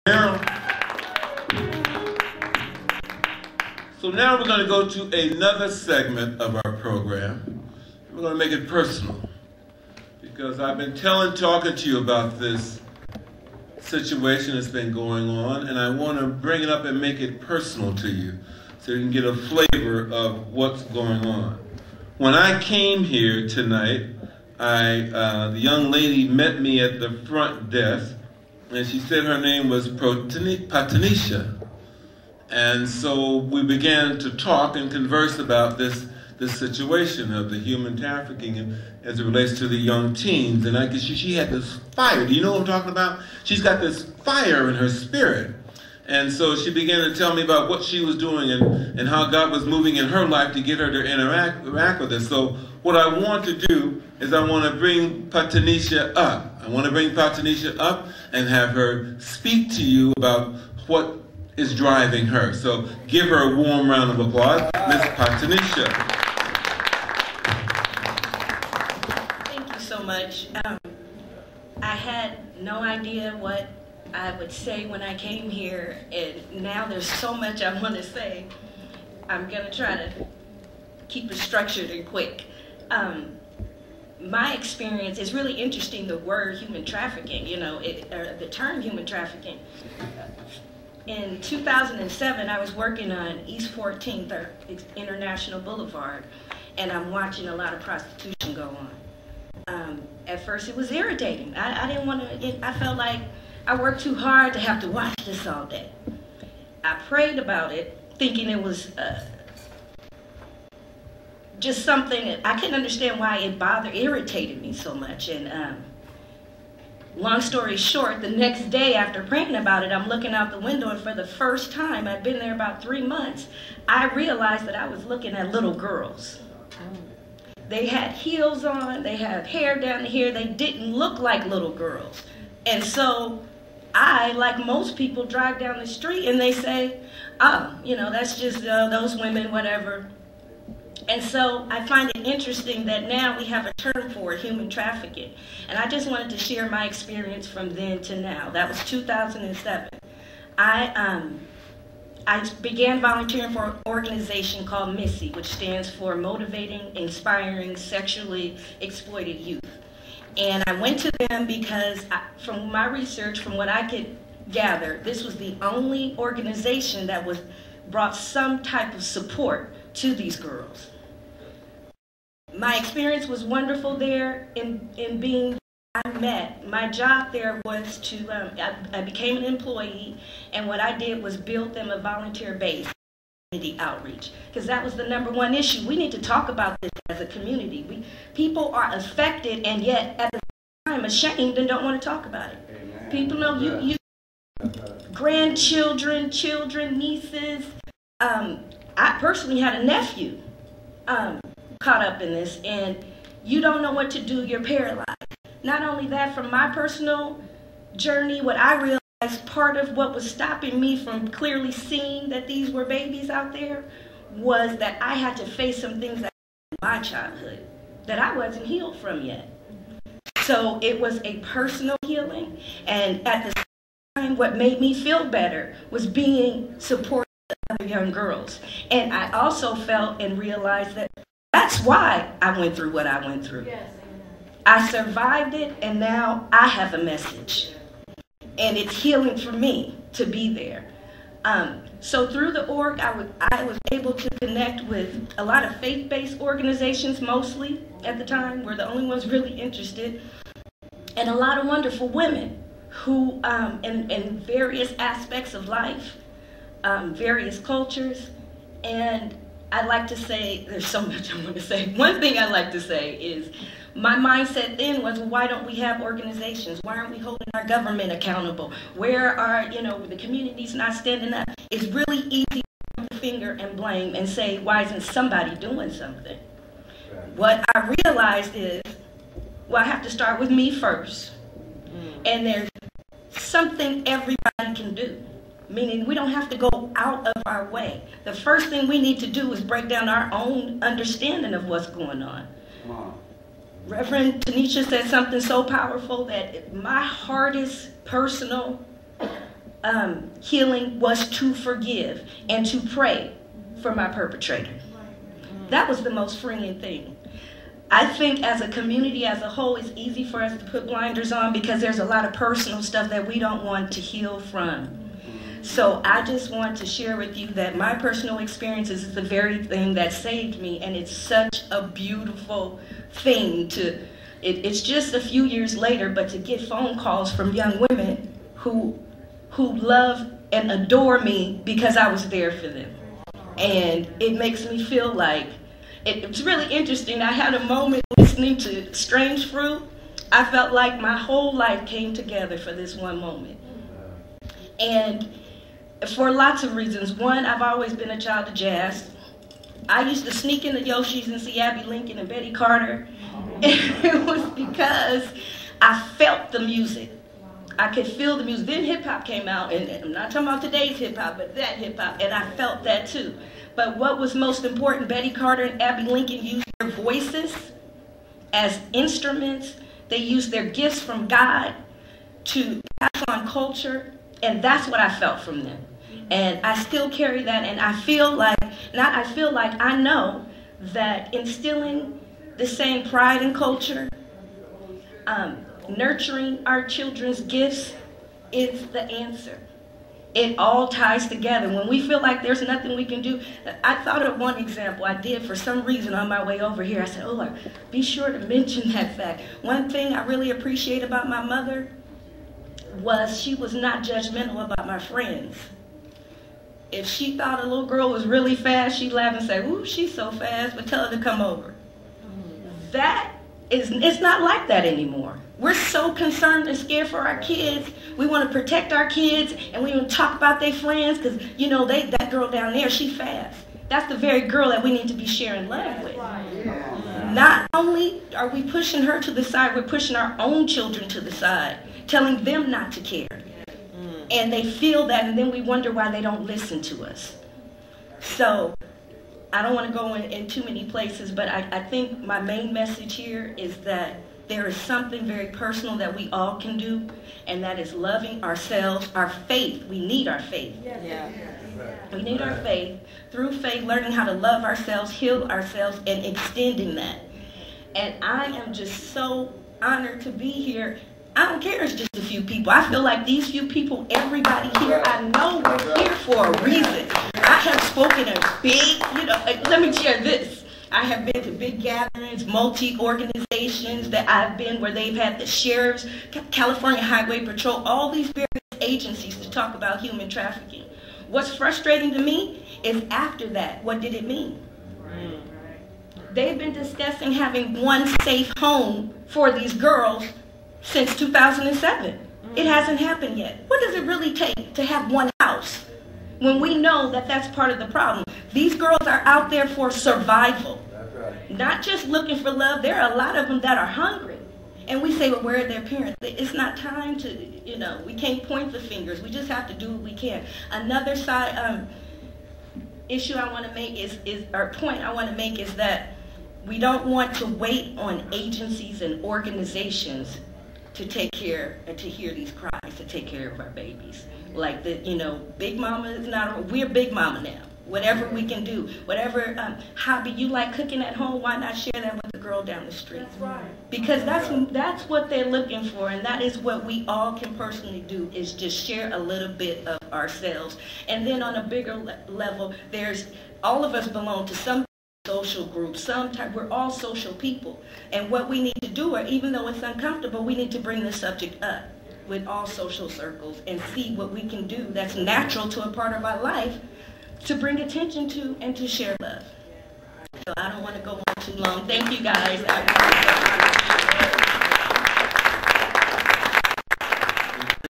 Now, we're going to go to another segment of our program. We're going to make it personal because I've been talking to you about this situation that's been going on, and I want to bring it up and make it personal to you so you can get a flavor of what's going on. When I came here tonight, the young lady met me at the front desk, and she said her name was PATANISHA. And so we began to talk and converse about this situation of the human trafficking as it relates to the young teens. And I guess she had this fire. Do you know what I'm talking about? She's got this fire in her spirit. And so she began to tell me about what she was doing and how God was moving in her life to get her to interact with us. So what I want to do is I want to bring PATANISHA up. I want to bring PATANISHA up and have her speak to you about what is driving her. So give her a warm round of applause, Miss PATANISHA. Thank you so much. I had no idea what I would say when I came here, and now there's so much I want to say. I'm going to try to keep it structured and quick. My experience is really interesting, the word human trafficking, the term human trafficking. In 2007, I was working on East 14th, or International Boulevard, and I'm watching a lot of prostitution go on. At first, it was irritating. I didn't want to, I felt like I worked too hard to have to watch this all day. I prayed about it, thinking it was just something, I couldn't understand why it irritated me so much. And long story short, the next day after praying about it, I'm looking out the window, and for the first time, I'd been there about 3 months, I realized that I was looking at little girls. They had heels on, they had hair down here, they didn't look like little girls. And so I, like most people, drive down the street and they say, oh, that's just those women, whatever. And so I find it interesting that now we have a term for it, human trafficking. And I just wanted to share my experience from then to now. That was 2007. I began volunteering for an organization called MISSY, which stands for Motivating, Inspiring, Sexually Exploited Youth. And I went to them because from my research, from what I could gather, this was the only organization that brought some type of support to these girls. My experience was wonderful there in being I met. My job there was to, I became an employee, and what I did was build them a volunteer base, community outreach, because that was the #1 issue. We need to talk about this as a community. People are affected, and yet at the same time ashamed and don't want to talk about it. Amen. People know you grandchildren, children, nieces. I personally had a nephew caught up in this, and you don't know what to do, you're paralyzed. Not only that, from my personal journey, what I realized, part of what was stopping me from clearly seeing that these were babies out there was that I had to face some things that in my childhood that I wasn't healed from yet. So it was a personal healing, and at the same time, what made me feel better was being supported by other young girls. And I also felt and realized that that's why I went through what I went through. Yes. I survived it, and now I have a message. And it's healing for me to be there. So through the org, I was able to connect with a lot of faith-based organizations, mostly at the time. We're the only ones really interested. And a lot of wonderful women who, in various aspects of life, various cultures. And I'd like to say, there's so much I want to say. One thing I'd like to say is, my mindset then was, well, why don't we have organizations? Why aren't we holding our government accountable? Where are, the communities not standing up? It's really easy to point the finger and blame and say, why isn't somebody doing something? What I realized is, well, I have to start with me first. And there's something everybody can do. Meaning we don't have to go out of our way. The first thing we need to do is break down our own understanding of what's going on. Come on. Reverend Tanisha said something so powerful that my hardest personal healing was to forgive and to pray for my perpetrator. That was the most freeing thing. I think as a community as a whole, it's easy for us to put blinders on because there's a lot of personal stuff that we don't want to heal from. So I just want to share with you that my personal experiences is the very thing that saved me, and it's such a beautiful thing to, it's just a few years later, but to get phone calls from young women who love and adore me because I was there for them. And it makes me feel like, it's really interesting. I had a moment listening to Strange Fruit. I felt like my whole life came together for this one moment. And for lots of reasons. One, I've always been a child of jazz. I used to sneak into Yoshi's and see Abby Lincoln and Betty Carter. And it was because I felt the music. I could feel the music. Then hip-hop came out, and I'm not talking about today's hip-hop, but that hip-hop, and I felt that too. But what was most important, Betty Carter and Abby Lincoln used their voices as instruments. They used their gifts from God to pass on culture, and that's what I felt from them. And I still carry that, and I feel like, I know that instilling the same pride in culture, nurturing our children's gifts is the answer. It all ties together. When we feel like there's nothing we can do, I thought of one example I did for some reason on my way over here. I said, oh, be sure to mention that fact. One thing I really appreciate about my mother was she was not judgmental about my friends. If she thought a little girl was really fast, she'd laugh and say, ooh, she's so fast, but tell her to come over. It's not like that anymore. We're so concerned and scared for our kids. We want to protect our kids, and we want to talk about their friends because, you know, that girl down there, she fast. That's the very girl that we need to be sharing love with. Not only are we pushing her to the side, we're pushing our own children to the side, telling them not to care. And they feel that, and then we wonder why they don't listen to us. So I don't want to go in too many places, but I think my main message here is that there is something very personal that we all can do, and that is loving ourselves, our faith. We need our faith. We need our faith. Through faith, learning how to love ourselves, heal ourselves, and extending that. And I am just so honored to be here. I don't care it's just a few people. I feel like these few people, everybody here, I know we're here for a reason. I have spoken at big, let me share this. I have been to big gatherings, multi-organizations that I've been where they've had the sheriffs, California Highway Patrol, all these various agencies to talk about human trafficking. What's frustrating to me is after that, what did it mean? They've been discussing having one safe home for these girls since 2007. It hasn't happened yet. What does it really take to have one house when we know that that's part of the problem? These girls are out there for survival, not just looking for love. There are a lot of them that are hungry. And we say, well, where are their parents? It's not time to, we can't point the fingers. We just have to do what we can. Another side issue I want to make point I want to make is that we don't want to wait on agencies and organizations to take care and to hear these cries, to take care of our babies. Like Big Mama is not, we're Big Mama now. Whatever we can do, whatever hobby you like cooking at home, why not share that with the girl down the street? That's right. Because that's what they're looking for, and that is what we all can personally do, is just share a little bit of ourselves. And then on a bigger level, there's, all of us belong to some social group, we're all social people. And what we need to do, or even though it's uncomfortable, we need to bring the subject up with all social circles and see what we can do that's natural to a part of our life to bring attention to and to share love. So I don't want to go on too long. Thank you guys.